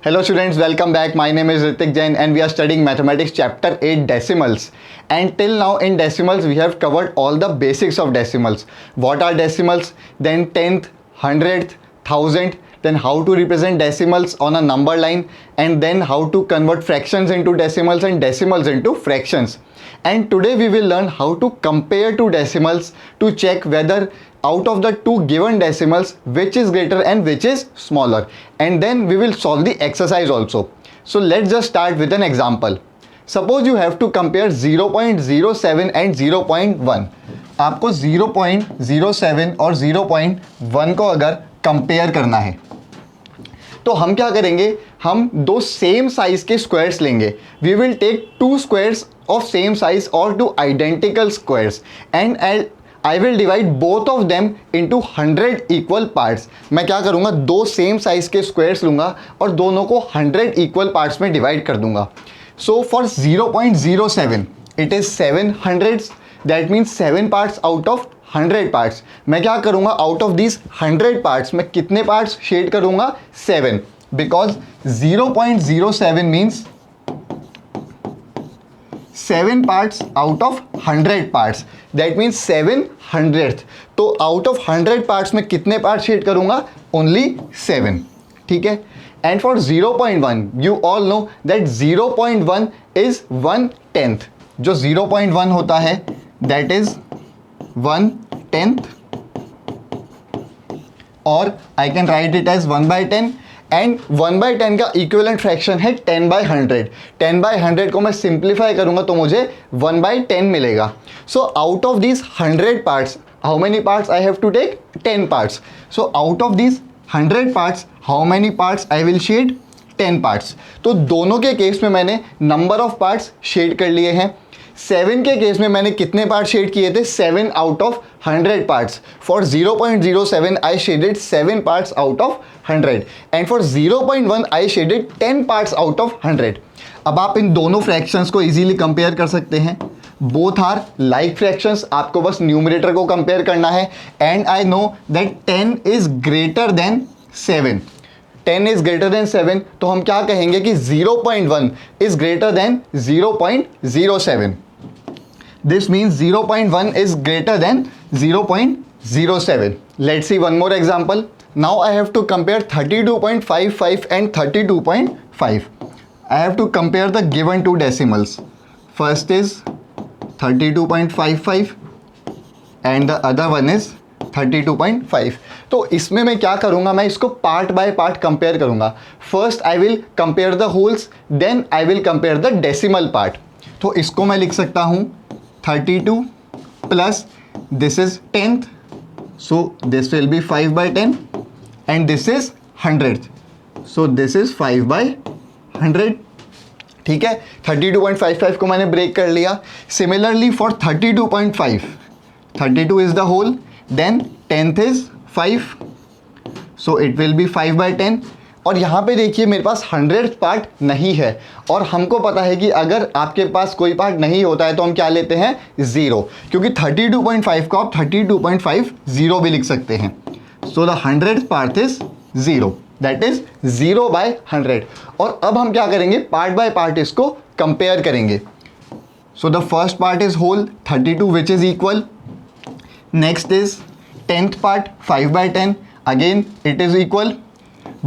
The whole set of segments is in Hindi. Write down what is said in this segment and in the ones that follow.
Hello students, welcome back. My name is Ritik Jain and we are studying Mathematics Chapter 8 Decimals. And till now in decimals we have covered all the basics of decimals. What are decimals? Then tenth, hundredth, thousandth, then how to represent decimals on a number line, and then how to convert fractions into decimals and decimals into fractions. And today we will learn how to compare two decimals to check whether out of the two given decimals which is greater and which is smaller, and then we will solve the exercise also. So let's just start with an example. Suppose you have to compare 0.07 and 0.1. आपको 0.07 और 0.1 को अगर कंपेयर करना है तो हम क्या करेंगे, हम दो सेम साइज के स्क्वायर्स लेंगे. We will take two squares of same size और two identical squares and I will divide both of them into 100 equal parts. मैं क्या करूँगा, दो सेम साइज के स्क्वायर्स लूँगा और दोनों को 100 इक्वल पार्ट्स में डिवाइड कर दूंगा. So for 0.07 it is 7 hundreds, that means 7 parts out of 100 parts. मैं क्या करूँगा, आउट ऑफ दिस 100 पार्ट्स मैं कितने पार्ट्स शेड करूँगा, 7, because 0.07 means 7 parts out of 100 parts, that means 7 hundredth. तो आउट ऑफ 100 पार्ट्स में कितने पार्ट्स शेड करूँगा, ओनली 7. ठीक है. And for 0.1 you all know that 0.1 is 1/10. जो 0.1 होता है दैट इज 1/10, और I can write it as 1/10. And 1/10 का इक्विवेलेंट फ्रैक्शन है 10/100. 10/100 को मैं सिंप्लीफाई करूंगा तो मुझे 1/10 मिलेगा. So out of this 100 parts how many parts I have to take, 10 parts. So out of this 100 parts how many parts I will shade, 10 parts. तो दोनों के केस में मैंने नंबर ऑफ पार्ट्स शेड कर लिए हैं. 7 के केस में मैंने कितने पार्ट शेड किए थे, 7 out of 100 parts. For 0.07 I shaded 7 parts out of 100 and for 0.1 I shaded 10 parts out of 100. अब आप इन दोनों फ्रैक्शंस को इजीली कंपेयर कर सकते हैं. बोथ आर लाइक फ्रैक्शंस, आपको बस न्यूमरेटर को कंपेयर करना है. And I know that 10 is greater then 7. 10 is greater then 7, तो हम क्या कहेंगे कि 0.1 is greater then 0.07. This means 0.1 is greater than 0.07. Let's see one more example. Now I have to compare 32.55 and 32.5. I have to compare the given two decimals. First is 32.55 and the other one is 32.5. तो इसमें मैं क्या करूँगा, मैं इसको पार्ट बाय पार्ट कंपेयर करूँगा. First I will compare the wholes, then I will compare the decimal part. तो इसको मैं लिख सकता हूँ 32 plus this is 10th, so this will be 5/10, and this is 100th, so this is 5/100. ठीक है. 32.55 को मैंने ब्रेक कर लिया. Similarly for 32.5, 32 is the whole, then 10th is 5, so it will be 5/10. और यहाँ पे देखिए मेरे पास 100th पार्ट नहीं है, और हमको पता है कि अगर आपके पास कोई पार्ट नहीं होता है तो हम क्या लेते हैं, 0, क्योंकि 32.5 को आप 32.50 भी लिख सकते हैं. So the 100th part is 0, that is 0/100. और अब हम क्या करेंगे, पार्ट बाय पार्ट इसको कंपेयर करेंगे. So the first part is whole 32 which is equal. Next is 10th part 5/10, again it is equal.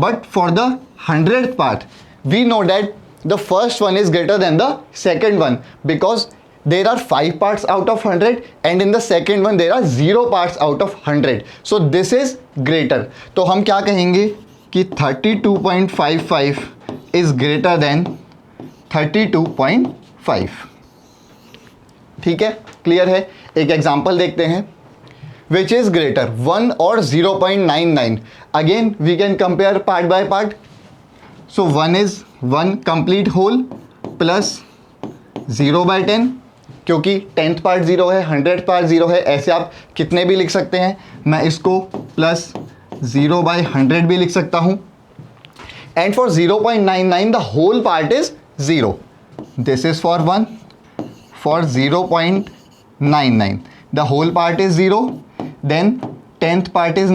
But for the 100th part, we know that the first one is greater than the second one because there are 5 parts out of 100 and in the second one there are 0 parts out of 100. So this is greater. तो हम क्या कहेंगे कि 32.55 is greater than 32.5. ठीक है, क्लियर है. एक एग्जाम्पल देखते हैं. Which is greater, 1 or 0.99? Again we can compare part by part. So 1 is 1 complete whole plus 0/10, क्योंकि 10th पार्ट 0 है, 100th पार्ट 0 है, ऐसे आप कितने भी लिख सकते हैं. मैं इसको प्लस 0/100 भी लिख सकता हूँ. And for 0.99 the whole part is 0. This is for 1. For 0.99 the whole part is 0. Then 10th part is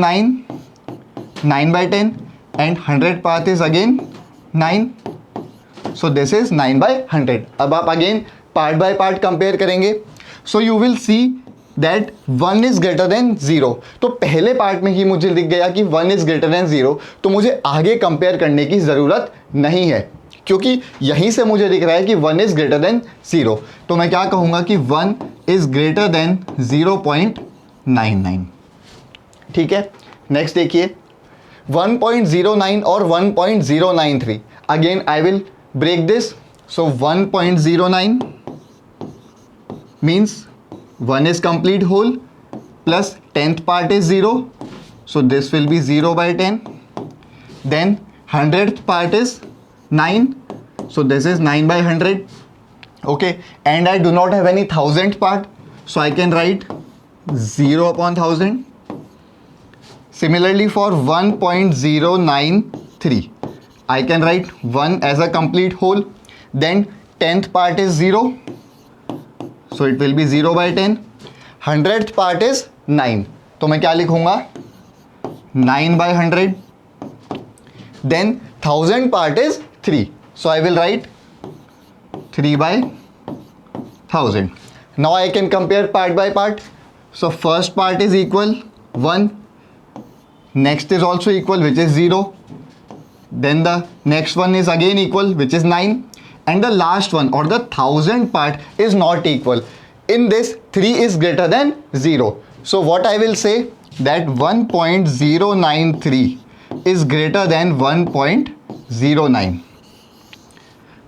9/10, and 100th part is again 9, so this is 9/100. अब आप again part by part compare करेंगे, so you will see that 1 is greater than 0. तो पहले पार्ट में ही मुझे दिख गया कि 1 इज ग्रेटर देन 0, तो मुझे आगे कंपेयर करने की ज़रूरत नहीं है, क्योंकि यहीं से मुझे दिख रहा है कि 1 इज ग्रेटर देन 0. तो मैं क्या कहूँगा कि 1 इज ग्रेटर देन 0.99. ठीक है, नेक्स्ट देखिए 1.09 और 1.093. Again I will break this. So 1.09 means 1 is complete whole plus 10th part is 0, so this will be 0/10. Then 100th part is 9, so this is 9/100. Okay, and I do not have any 1000th part, so I can write 0/1000. Similarly for 1.093, I can write 1 as a complete whole, then 10th part is 0, so it will be 0/10. 100th part is 9, तो मैं क्या लिखूंगा 9/100. Then 1000 part is 3, so I will write 3/1000. Now I can compare part by part. So first part is equal 1, next is also equal, which is 0. Then the next one is again equal, which is 9, and the last one or the 1000 part is not equal. In this 3 is greater than 0, so what I will say that 1.093 is greater than 1.09.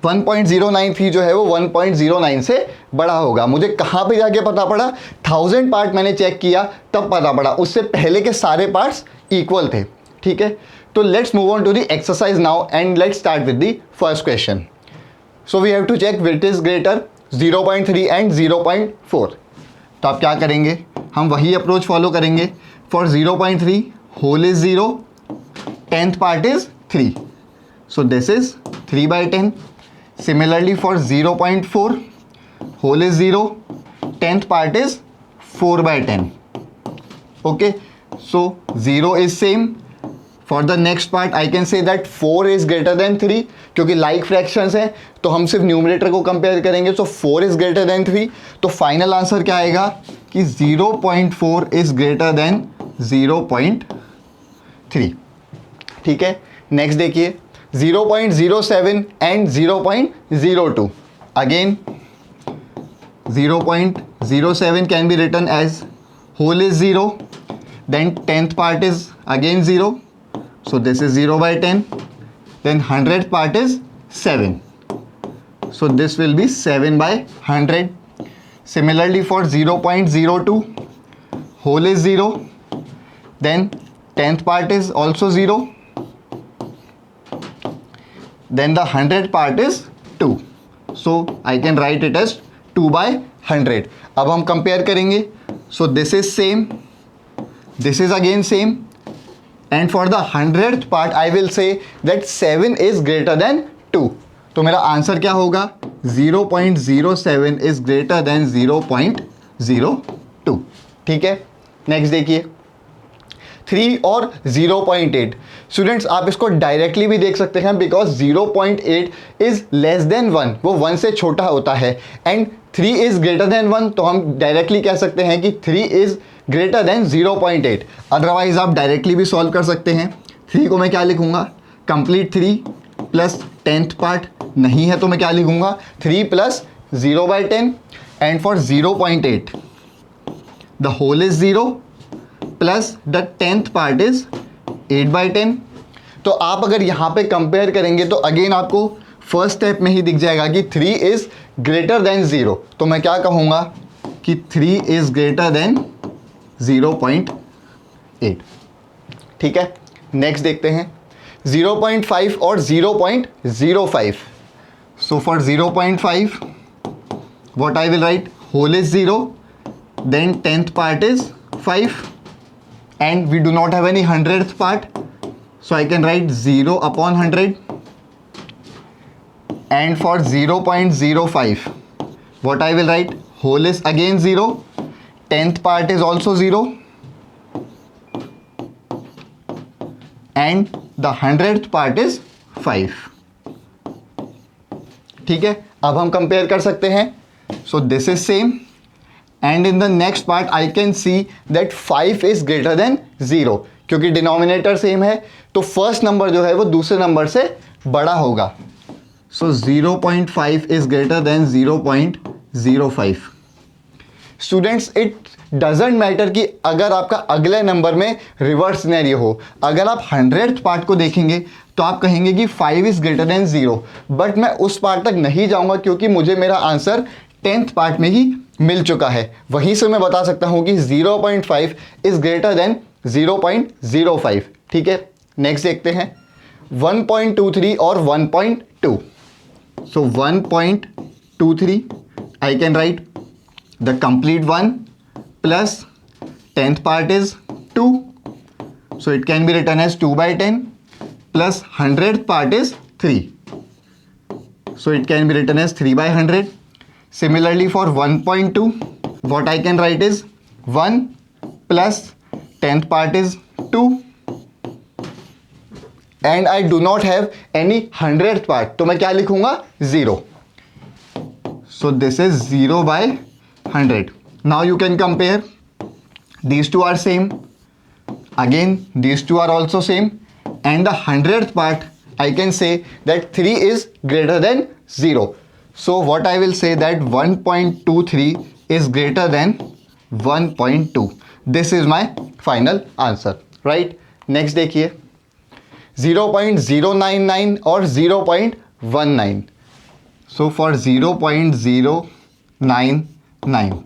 1.093 जो है वो 1.09 से बड़ा होगा. मुझे कहाँ पे जाके पता पड़ा? 1000 पार्ट मैंने चेक किया तब पता पड़ा, उससे पहले के सारे पार्ट्स इक्वल थे. ठीक है, तो let's move on to the exercise now and let's start with the first question. So we have to check which is greater 0.3 and 0.4. तो आप क्या करेंगे? हम वही अप्रोच फॉलो करेंगे. For 0.3 whole is 0, 10th part is 3, so this is 3/10. Similarly for 0.4 whole is 0, 10th part is 4/10. Okay, so 0 is same. For the next part I can say that 4 is greater than 3, क्योंकि लाइक फ्रैक्शंस हैं तो हम सिर्फ न्यूमरेटर को कंपेयर करेंगे. सो 4 इज ग्रेटर देन 3, तो फाइनल आंसर क्या आएगा कि 0.4 इज ग्रेटर देन 0.3. ठीक है, नेक्स्ट देखिए 0.07 and 0.02. Again 0.07 can be written as whole is 0, then 10th part is again 0, so this is 0/10. Then 100th part is 7, so this will be 7/100. Similarly for 0.02 whole is 0, then 10th part is also 0, then the 100th part is 2, so I can write it as 2/100. अब हम कंपेयर करेंगे. So this is same, this is again same, and for the 100th part I will say that 7 is greater than 2. तो मेरा आंसर क्या होगा? 0.07 is greater than 0.02. ठीक है, नेक्स्ट देखिए 3 और 0.8. स्टूडेंट्स आप इसको डायरेक्टली भी देख सकते हैं, बिकॉज 0.8 इज लेस देन 1, वो 1 से छोटा होता है, एंड 3 इज ग्रेटर देन 1, तो हम डायरेक्टली कह सकते हैं कि 3 इज ग्रेटर देन 0.8. अदरवाइज आप डायरेक्टली भी सॉल्व कर सकते हैं. 3 को मैं क्या लिखूंगा? कंप्लीट 3 प्लस 10th पार्ट नहीं है तो मैं क्या लिखूंगा? 3 plus 0/10. And for 0.8 the whole is 0 plus the 10th part is 8/10. तो आप अगर यहाँ पे कंपेयर करेंगे तो अगेन आपको फर्स्ट स्टेप में ही दिख जाएगा कि 3 इज ग्रेटर देन 0. तो मैं क्या कहूँगा कि 3 इज ग्रेटर देन 0.8. ठीक है, नेक्स्ट देखते हैं 0.5 और 0.05. So for 0.5 what I will write? Whole is 0, then 10th part is 5, and we do not have any 100th part, so I can write 0/100. And for 0.05 what I will write? Whole is again 0, 10th part is also 0, and the 100th part is 5. ठीक है, अब हम कंपेयर कर सकते हैं. So this is same and in the next part I can see that 5 is greater than 0, क्योंकि डिनोमिनेटर सेम है तो फर्स्ट नंबर जो है वो दूसरे नंबर से बड़ा होगा. सो 0.5 is greater then 0.05. Students, it doesn't matter कि अगर आपका अगले नंबर में रिवर्स सिनेरियो हो. अगर आप 100th पार्ट को देखेंगे तो आप कहेंगे कि 5 इज ग्रेटर देन 0, बट मैं उस पार्ट तक नहीं जाऊंगा क्योंकि मुझे मेरा आंसर 10th पार्ट में ही मिल चुका है. वहीं से मैं बता सकता हूं कि 0.5 इज ग्रेटर देन 0.05. ठीक है, नेक्स्ट देखते हैं 1.23 और 1.2. सो 1.23 आई can right the complete one plus 10th part is 2, so it can be written as 2 by 10 plus 100th part is 3, so it can be written as 3 by 100. Similarly for 1.2, what I can write is 1 plus 10th part is 2 and I do not have any 100th part, तो मैं क्या लिखूंगा 0. So this is 0 by 100. Now you can compare. These two are same. Again, these two are also same. And the 100th part, I can say that 3 is greater than 0. So what I will say that 1.23 is greater than 1.2. This is my final answer. Right? Next देखिए 0.099 और 0.19. So for 0.099,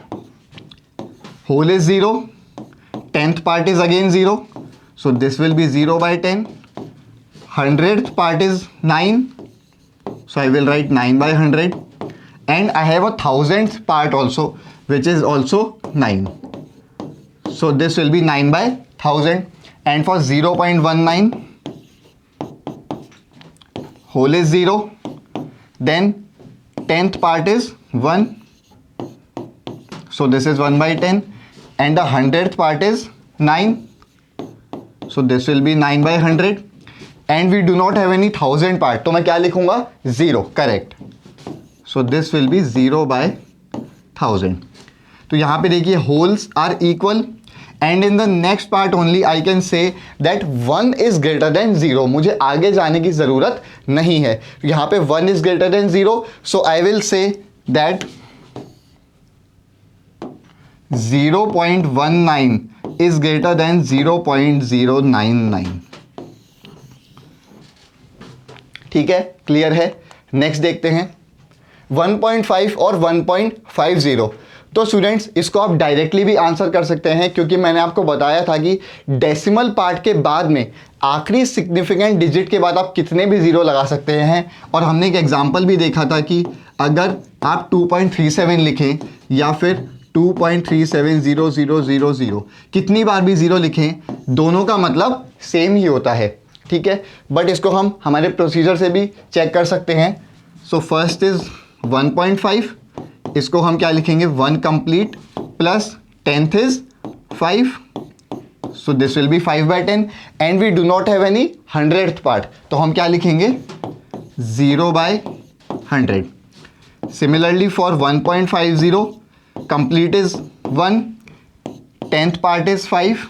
whole is 0, 10th part is again 0, so this will be 0 by 10. 100th part is 9, so I will write 9 by 100, and I have a 1000th part also, which is also 9, so this will be 9 by 1000. And for 0.19, whole is 0, then 10th part is 1, so this is 1 by 10, and the 100th part is 9, so this will be 9 by 100, and we do not have any 1000 part, तो मैं क्या लिखूंगा 0. Correct. So this will be 0 by 1000. तो यहाँ पे देखिए wholes are equal and in the next part only I can say that 1 is greater than 0. मुझे आगे जाने की ज़रूरत नहीं है. यहाँ पे 1 is greater than 0, so I will say that 0.19 is greater than 0.099. ठीक है, क्लियर है. नेक्स्ट देखते हैं 1.5 और 1.50. तो स्टूडेंट्स, इसको आप डायरेक्टली भी आंसर कर सकते हैं क्योंकि मैंने आपको बताया था कि डेसिमल पार्ट के बाद में आखिरी सिग्निफिकेंट डिजिट के बाद आप कितने भी जीरो लगा सकते हैं. और हमने एक एग्जांपल भी देखा था कि अगर आप 2.37 लिखें या फिर 2.370000 कितनी बार भी ज़ीरो लिखें, दोनों का मतलब सेम ही होता है. ठीक है, बट इसको हम हमारे प्रोसीजर से भी चेक कर सकते हैं. सो फर्स्ट इज 1.5, इसको हम क्या लिखेंगे 1 complete plus 10th is 5, so this will be 5 by 10 and we do not have any 100th part, तो हम क्या लिखेंगे 0 by 100. Similarly for 1.50, complete is 1, 10th part is 5,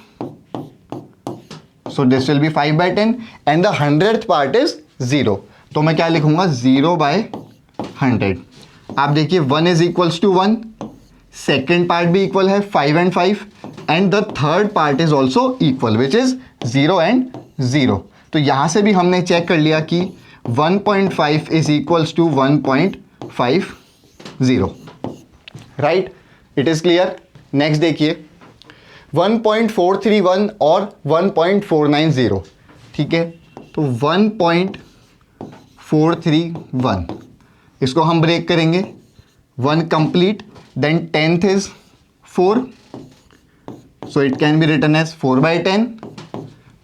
so this will be 5 by 10 and the 100th part is 0, तो मैं क्या लिखूंगा 0 by 100. आप देखिए 1 is equals to 1, second part भी इक्वल है 5 and 5 and the third part is also equal which is 0 and 0. तो यहां से भी हमने चेक कर लिया कि 1.5 is equals to 1.50. Right, it is clear. Next देखिए 1.431 और 1.490. ठीक है, तो 1.431 इसको हम ब्रेक करेंगे. 1 complete, then 10th is 4, so it can be written as 4 by 10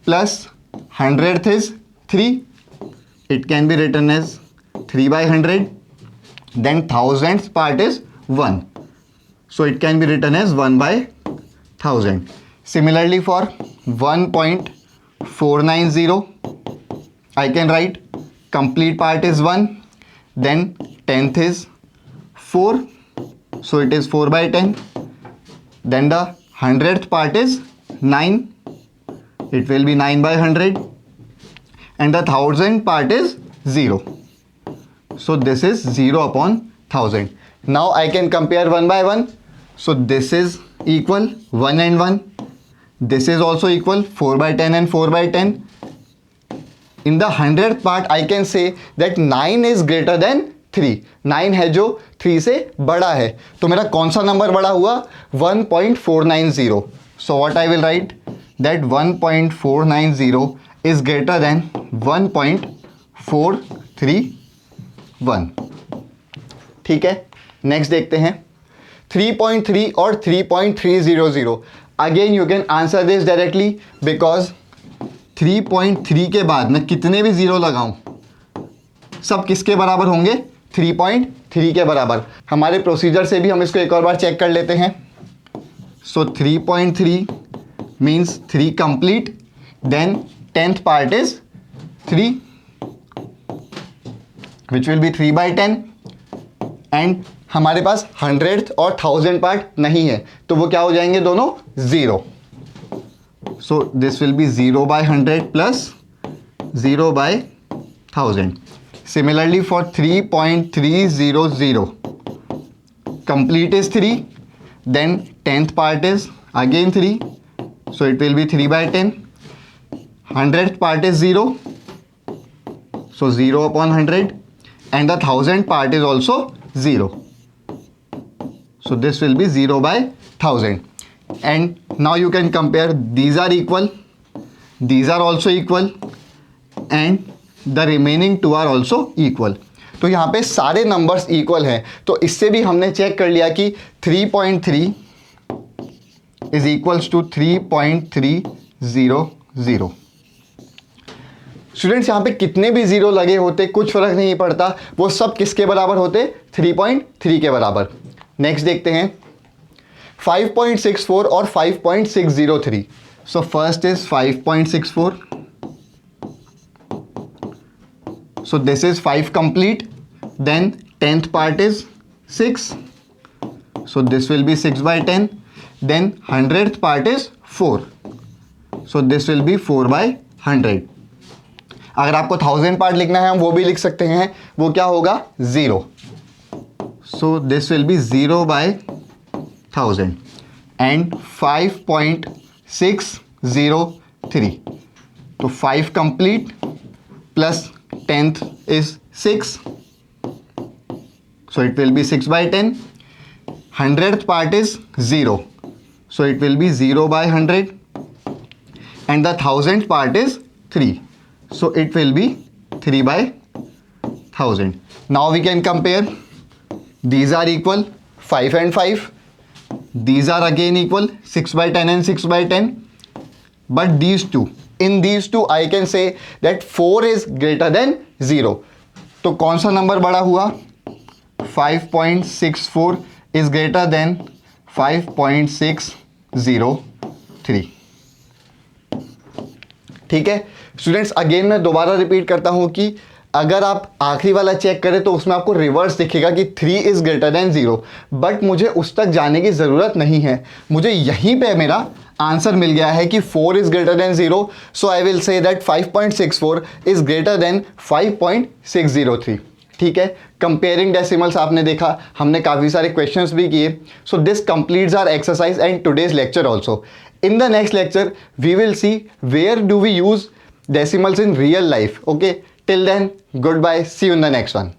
plus 100th is 3, it can be written as 3 by 100, then 1000th part is 1, so it can be written as 1 by 1000. Similarly for 1.490, I can write complete part is 1, then 10th is 4, so it is 4 by 10. Then the 100th part is 9, it will be 9 by 100. And the 1000th part is 0, so this is 0 upon 1000. Now I can compare one by one. So this is equal 1 and 1. This is also equal 4 by 10 and 4 by 10. In the 100th part I can say that 9 is greater than 3. 9 है जो 3 से बड़ा है, तो मेरा कौन सा नंबर बड़ा हुआ? 1.490. So what I will write? That 1.490 is greater than 1.431. ठीक है, नेक्स्ट देखते हैं 3.3 और 3.300. Again you can answer this directly because 3.3 के बाद मैं कितने भी जीरो लगाऊं सब किसके बराबर होंगे? 3.3 के बराबर. हमारे प्रोसीजर से भी हम इसको एक और बार चेक कर लेते हैं. So 3.3 means 3 complete, then 10th part is 3 which will be 3 by 10. And हमारे पास 100th और 1000 पार्ट नहीं है, तो वो क्या हो जाएंगे दोनों? 0. सो this will be 0 by 100 plus 0 by 1000. Similarly for 3.300 complete is 3, then 10th part is again 3, so it will be 3 by 10. 100th part is 0, so 0 upon 100, and the 1000 part is also 0, so this will be 0 by 1000. And now you can compare, these are equal, these are also equal, and the remaining two are also equal. तो यहाँ पे सारे नंबर्स इक्वल हैं, तो इससे भी हमने चेक कर लिया कि 3.3 इज इक्वल्स टू 3.300. स्टूडेंट्स यहाँ पे कितने भी जीरो लगे होते कुछ फर्क नहीं पड़ता, वो सब किसके बराबर होते? 3.3 के बराबर. नेक्स्ट देखते हैं 5.64 और 5.603. So first is 5.64. So this is 5 complete, then 10th part is 6, so this will be 6 by 10, then 100th part is 4, so this will be 4 by 100. अगर आपको 1000 पार्ट लिखना है हम वो भी लिख सकते हैं, वो क्या होगा? 0. So this will be 0 by 1000 and 5.603. तो 5 complete plus 10th is 6, so it will be 6 by 10. 100th part is 0, so it will be 0 by 100, and the 1000th part is 3, so it will be 3 by 1000. Now we can compare, these are equal 5 and 5, these are again equal 6 by 10 and 6 by 10, but these two, in these two I can say that 4 is greater than 0. तो कौन सा नंबर बड़ा हुआ? 5.64 is greater than 5.603. ठीक है स्टूडेंट्स, अगेन मैं दोबारा रिपीट करता हूं कि अगर आप आखिरी वाला चेक करें तो उसमें आपको रिवर्स दिखेगा कि 3 इज ग्रेटर देन 0, बट मुझे उस तक जाने की ज़रूरत नहीं है, मुझे यहीं पे मेरा आंसर मिल गया है कि 4 is greater than 0, so I will say that 5.64 is greater then 5.603. ठीक है, कंपेयरिंग डेसिमल्स आपने देखा, हमने काफ़ी सारे क्वेश्चंस भी किए. So this completes our exercise and today's lecture also. In the next lecture we will see where do we use decimals in real life. Okay, till then, goodbye, see you in the next one.